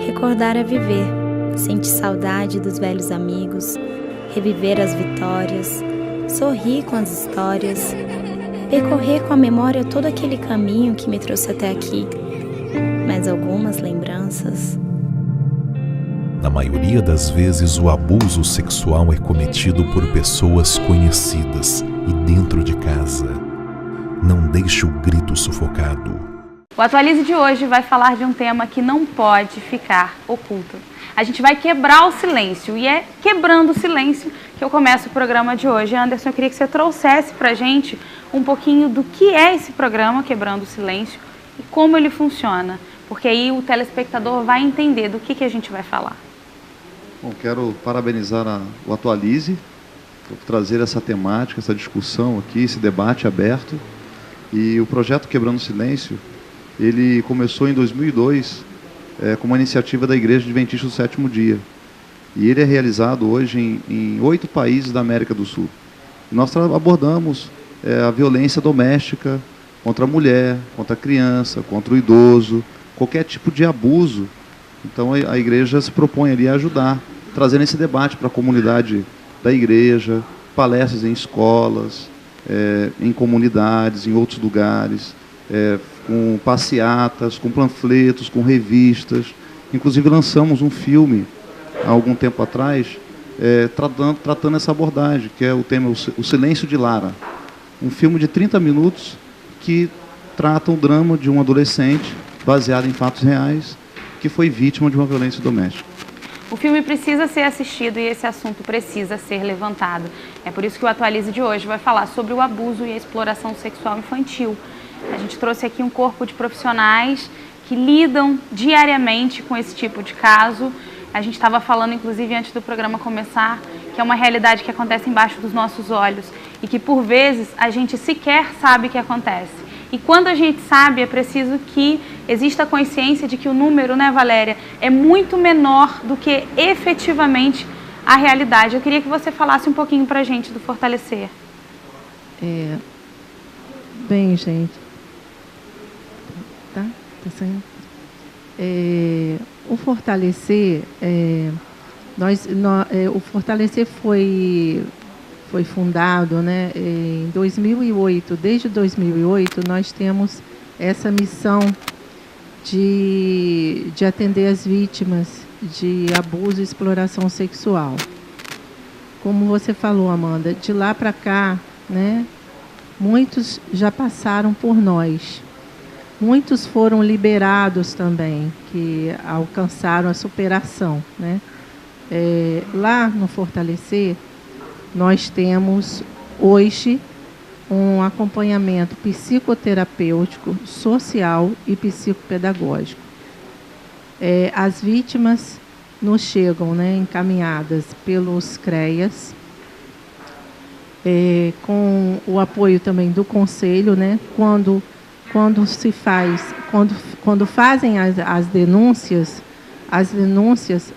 Recordar é viver, sentir saudade dos velhos amigos, reviver as vitórias, sorrir com as histórias, percorrer com a memória todo aquele caminho que me trouxe até aqui, mas algumas lembranças. Na maioria das vezes, o abuso sexual é cometido por pessoas conhecidas e dentro de casa. Não deixe o grito sufocado. O Atualize de hoje vai falar de um tema que não pode ficar oculto. A gente vai quebrar o silêncio e é quebrando o silêncio que eu começo o programa de hoje. Anderson, eu queria que você trouxesse pra gente um pouquinho do que é esse programa Quebrando o Silêncio e como ele funciona, porque aí o telespectador vai entender do que a gente vai falar. Bom, quero parabenizar o Atualize por trazer essa temática, essa discussão aqui, esse debate aberto. E o projeto Quebrando o Silêncio, ele começou em 2002 como uma iniciativa da Igreja Adventista do Sétimo Dia. E ele é realizado hoje em 8 países da América do Sul. E nós abordamos a violência doméstica contra a mulher, contra a criança, contra o idoso, qualquer tipo de abuso. Então a igreja se propõe ali a ajudar, trazendo esse debate para a comunidade da igreja, palestras em escolas, em comunidades, em outros lugares, com passeatas, com panfletos, com revistas. Inclusive lançamos um filme há algum tempo atrás, tratando essa abordagem, que é o tema O Silêncio de Lara. Um filme de 30 minutos que trata o drama de um adolescente, baseado em fatos reais, que foi vítima de uma violência doméstica. O filme precisa ser assistido e esse assunto precisa ser levantado. É por isso que o Atualize de hoje vai falar sobre o abuso e a exploração sexual infantil. A gente trouxe aqui um corpo de profissionais que lidam diariamente com esse tipo de caso. A gente estava falando, inclusive, antes do programa começar, que é uma realidade que acontece embaixo dos nossos olhos e que, por vezes, a gente sequer sabe que acontece. E quando a gente sabe, é preciso que exista consciência de que o número, né, Valéria, é muito menor do que efetivamente a realidade. Eu queria que você falasse um pouquinho para a gente do Fortalecer. Bem, gente, tá saindo? O Fortalecer, o Fortalecer foi fundado, né, em 2008. Desde 2008 nós temos essa missão de atender as vítimas de abuso e exploração sexual. Como você falou, Amanda, de lá para cá, né, muitos já passaram por nós. Muitos foram liberados também, que alcançaram a superação, né? Lá no Fortalecer, nós temos hoje um acompanhamento psicoterapêutico, social e psicopedagógico. As vítimas nos chegam, né, encaminhadas pelos CREAS, com o apoio também do Conselho, né, quando fazem as denúncias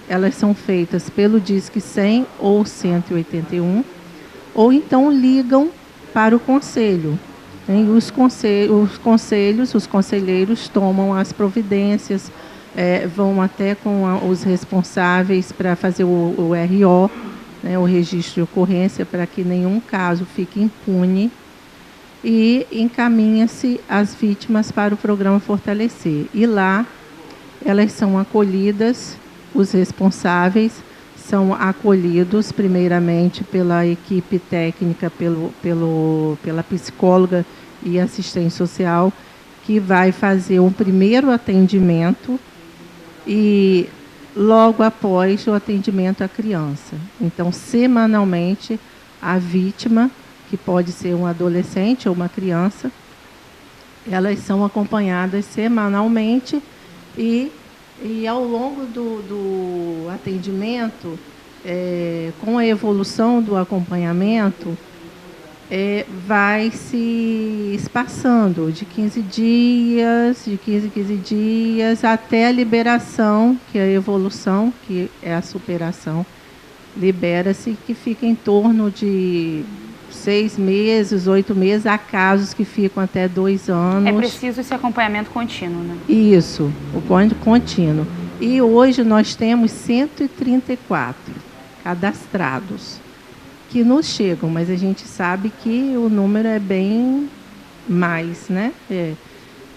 elas são feitas pelo Disque 100 ou 181, ou então ligam para o Conselho. E os conselheiros tomam as providências, vão até com os responsáveis para fazer o RO, né, o registro de ocorrência, para que nenhum caso fique impune, e encaminha-se as vítimas para o programa Fortalecer. E lá elas são acolhidas, os responsáveis são acolhidos primeiramente pela equipe técnica, pela psicóloga e assistente social, que vai fazer um primeiro atendimento e logo após o atendimento à criança. Então, semanalmente, a vítima, que pode ser um adolescente ou uma criança. Elas são acompanhadas semanalmente e ao longo do atendimento, com a evolução do acompanhamento, vai se espaçando de 15 dias, de 15 em 15 dias, até a liberação, que é a evolução, que é a superação. Libera-se, que fica em torno de 6 meses, 8 meses, há casos que ficam até 2 anos. É preciso esse acompanhamento contínuo, né? Isso, o contínuo. E hoje nós temos 134 cadastrados que nos chegam, mas a gente sabe que o número é bem mais, né?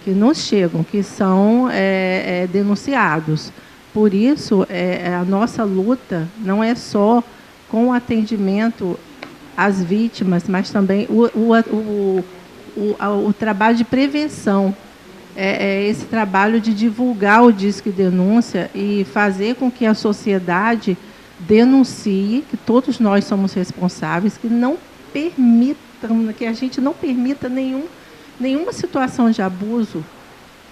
Que nos chegam, que são denunciados. Por isso, a nossa luta não é só com o atendimento às vítimas, mas também o trabalho de prevenção. Esse trabalho de divulgar o Disque Denúncia e fazer com que a sociedade denuncie, que todos nós somos responsáveis, que a gente não permita nenhuma situação de abuso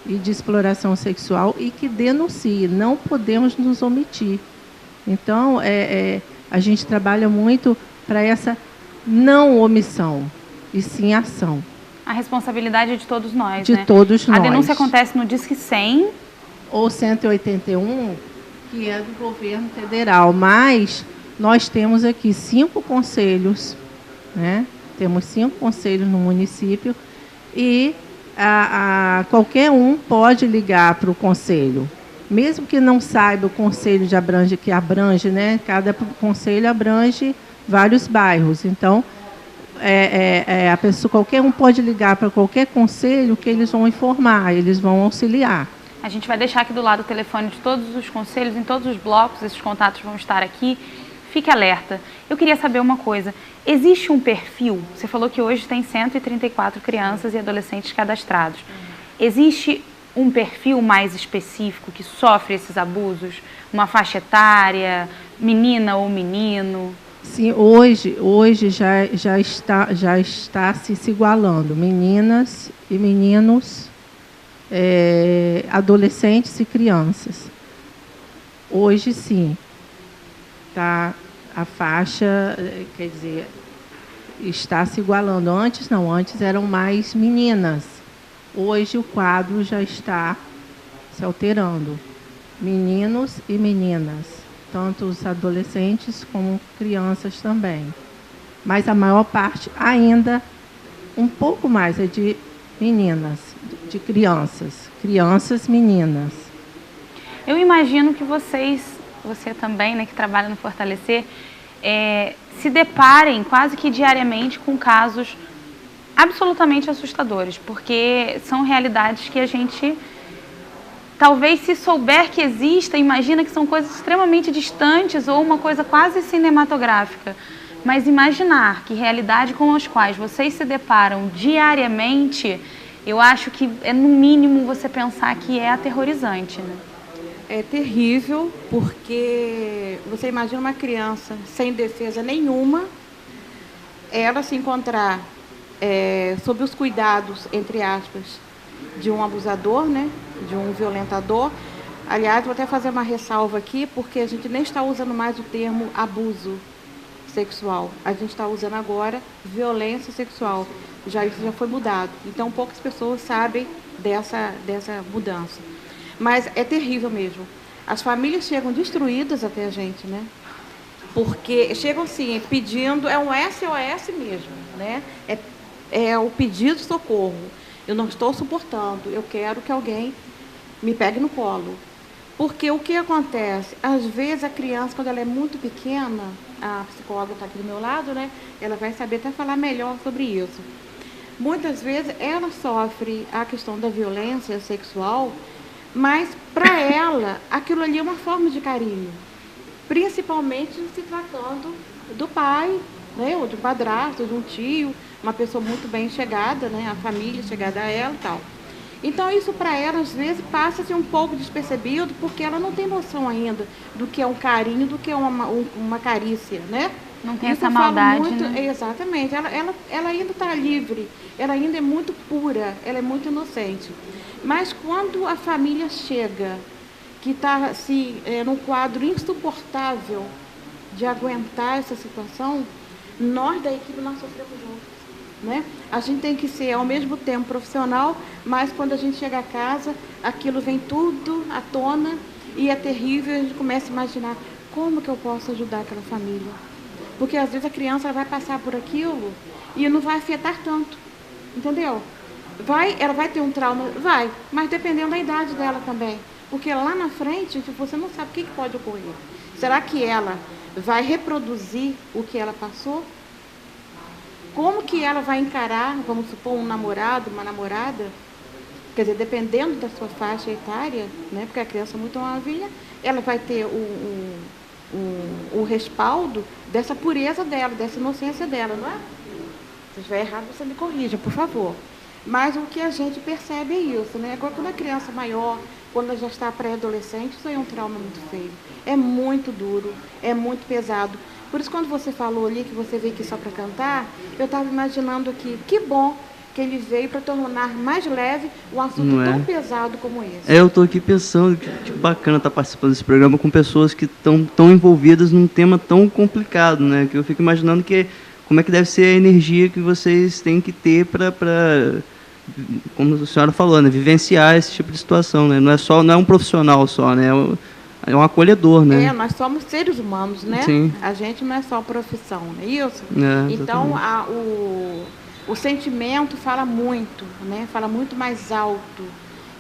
e de exploração sexual e que denuncie. Não podemos nos omitir. Então, a gente trabalha muito para essa não omissão, e sim ação. A responsabilidade é de todos nós, de todos nós. A denúncia acontece no Disque 100 ou 181, que é do governo federal, mas nós temos aqui 5 conselhos, né? Temos 5 conselhos no município e qualquer um pode ligar para o conselho, mesmo que não saiba o conselho que abrange, né? Cada conselho abrange vários bairros. Então, qualquer um pode ligar para qualquer conselho que eles vão informar, eles vão auxiliar. A gente vai deixar aqui do lado o telefone de todos os conselhos, em todos os blocos, esses contatos vão estar aqui. Fique alerta. Eu queria saber uma coisa. Existe um perfil? Você falou que hoje tem 134 crianças e adolescentes cadastrados. Existe um perfil mais específico que sofre esses abusos? Uma faixa etária, menina ou menino? Sim, hoje já está se igualando. Meninas e meninos, adolescentes e crianças. Hoje, sim. Tá, a faixa, quer dizer, está se igualando. Antes não, antes eram mais meninas. Hoje o quadro já está se alterando. Meninos e meninas, tanto os adolescentes como crianças também. Mas a maior parte ainda, um pouco mais, é de meninas, de crianças, meninas. Eu imagino que você também, né, que trabalha no Fortalecer, se deparem quase que diariamente com casos absolutamente assustadores, porque são realidades que a gente, talvez se souber que exista, imagina que são coisas extremamente distantes ou uma coisa quase cinematográfica. Mas imaginar que realidade com as quais vocês se deparam diariamente, eu acho que é no mínimo você pensar que é aterrorizante, né? É terrível, porque você imagina uma criança sem defesa nenhuma, ela se encontrar sob os cuidados, entre aspas, de um abusador, né? De um violentador. Aliás, vou até fazer uma ressalva aqui, porque a gente nem está usando mais o termo abuso sexual. A gente está usando agora violência sexual. Isso já foi mudado. Então, poucas pessoas sabem dessa mudança. Mas é terrível mesmo. As famílias chegam destruídas até a gente, né? Porque chegam assim, pedindo, é um SOS mesmo, né? É o pedido de socorro. Eu não estou suportando, eu quero que alguém me pegue no colo. Porque o que acontece? Às vezes a criança, quando ela é muito pequena, a psicóloga está aqui do meu lado, né? Ela vai saber até falar melhor sobre isso. Muitas vezes ela sofre a questão da violência sexual, mas para ela aquilo ali é uma forma de carinho, principalmente se tratando do pai, né, ou de um padrasto, de um tio, uma pessoa muito bem chegada, né, a família chegada a ela e tal. Então isso para ela às vezes passa-se um pouco despercebido, porque ela não tem noção ainda do que é um carinho, do que é uma carícia, né? Não tem Isso essa eu falo maldade, muito, né? Exatamente. Ela ainda está livre, ela ainda é muito pura, ela é muito inocente. Mas quando a família chega, que está assim, num quadro insuportável de aguentar essa situação, nós da equipe nós sofremos juntos. Né? A gente tem que ser ao mesmo tempo profissional, mas quando a gente chega a casa, aquilo vem tudo à tona e é terrível, a gente começa a imaginar como que eu posso ajudar aquela família. Porque às vezes a criança vai passar por aquilo e não vai afetar tanto, entendeu? Ela vai ter um trauma, vai, mas dependendo da idade dela também. Porque lá na frente, você não sabe o que pode ocorrer. Será que ela vai reproduzir o que ela passou? Como que ela vai encarar, vamos supor, um namorado, uma namorada? Quer dizer, dependendo da sua faixa etária, né, porque a criança é muito novinha, ela vai ter o respaldo dessa pureza dela, dessa inocência dela, não é? Se estiver errado, você me corrija, por favor. Mas o que a gente percebe é isso, né? Agora, quando a criança é maior, quando ela já está pré-adolescente, isso aí é um trauma muito feio. É muito duro, é muito pesado. Por isso, quando você falou ali que você veio aqui só para cantar, eu estava imaginando aqui, que bom que ele veio para tornar mais leve um assunto tão pesado como esse. Eu estou aqui pensando que bacana estar participando desse programa com pessoas que estão tão envolvidas num tema tão complicado, né? Que eu fico imaginando como é que deve ser a energia que vocês têm que ter para como a senhora falou, né? Vivenciar esse tipo de situação, né? Não é um profissional só, né? É um acolhedor, né? Nós somos seres humanos, né? Sim. A gente não é só profissão, não é isso? Então, o sentimento fala muito, né? Fala muito mais alto.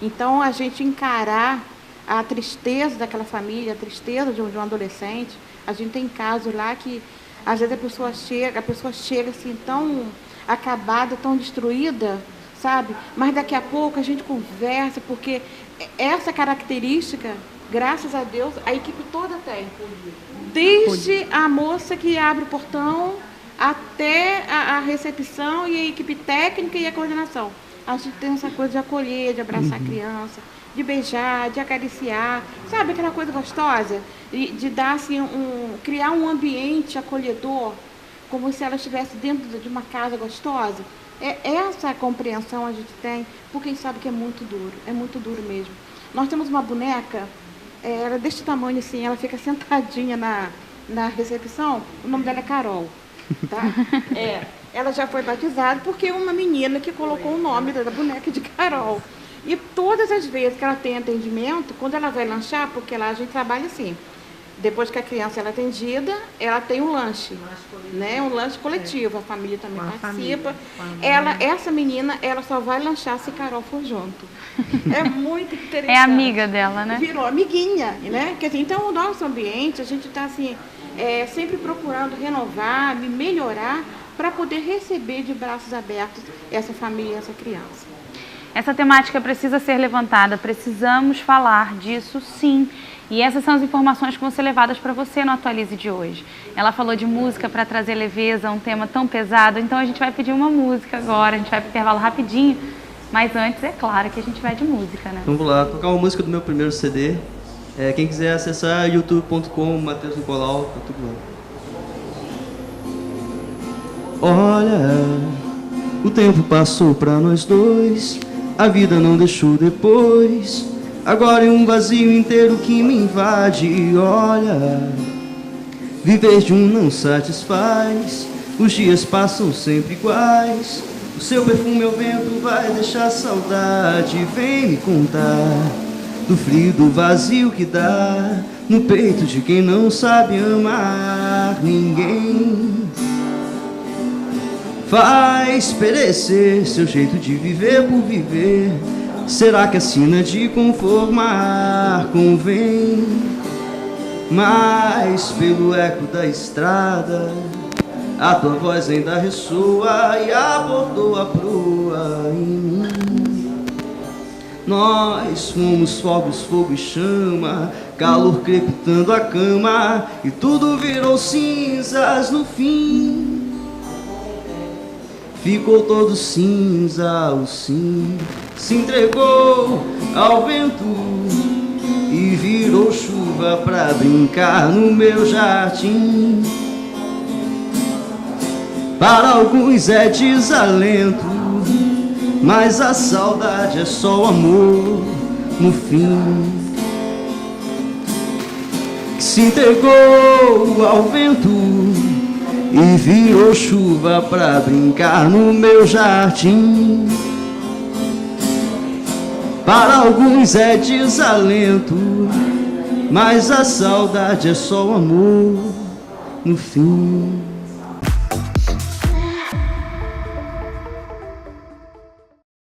Então, a gente encarar a tristeza daquela família, a tristeza de um adolescente. A gente tem casos lá que, às vezes, a pessoa chega assim, tão acabada, tão destruída, sabe? Mas daqui a pouco a gente conversa, porque essa característica, graças a Deus, a equipe toda tem. Desde a moça que abre o portão até a recepção e a equipe técnica e a coordenação. A gente tem essa coisa de acolher, de abraçar a criança, de beijar, de acariciar, sabe aquela coisa gostosa? De dar assim, criar um ambiente acolhedor, como se ela estivesse dentro de uma casa gostosa. Essa compreensão a gente tem, porque a gente sabe que é muito duro mesmo. Nós temos uma boneca, ela é deste tamanho assim, ela fica sentadinha na recepção, o nome dela é Carol. Tá? Ela já foi batizada porque uma menina que colocou o nome da boneca de Carol. E todas as vezes que ela tem atendimento, quando ela vai lanchar, porque lá a gente trabalha assim, depois que a criança é atendida, ela tem um lanche, né? Um lanche coletivo, a família também participa. Essa menina, ela só vai lanchar se Carol for junto. É muito interessante. É amiga dela, né? Virou amiguinha, né? Quer dizer, então o nosso ambiente, a gente está assim, sempre procurando renovar, melhorar, para poder receber de braços abertos essa família, essa criança. Essa temática precisa ser levantada, precisamos falar disso sim. E essas são as informações que vão ser levadas para você no Atualize de hoje. Ela falou de música para trazer leveza, um tema tão pesado, então a gente vai pedir uma música agora, a gente vai para o intervalo rapidinho, mas antes é claro que a gente vai de música, né? Vamos lá, tocar uma música do meu primeiro CD. Quem quiser acessar youtube.com, Matheus Nicolau, tá tudo lá. Olha, o tempo passou pra nós dois, a vida não deixou depois. Agora é um vazio inteiro que me invade. Olha, viver de um não satisfaz. Os dias passam sempre iguais. O seu perfume ao vento vai deixar saudade. Vem me contar do frio, do vazio que dá no peito de quem não sabe amar ninguém. Faz perecer seu jeito de viver por viver. Será que a sina de conformar convém? Mas pelo eco da estrada a tua voz ainda ressoa e abordou a proa em mim. Nós fomos fogos, fogo e chama, calor crepitando a cama, e tudo virou cinzas no fim. Ficou todo cinza, o sim se entregou ao vento e virou chuva pra brincar no meu jardim. Para alguns é desalento, mas a saudade é só o amor no fim, que se entregou ao vento e virou chuva pra brincar no meu jardim. Para alguns é desalento, mas a saudade é só o amor no fim.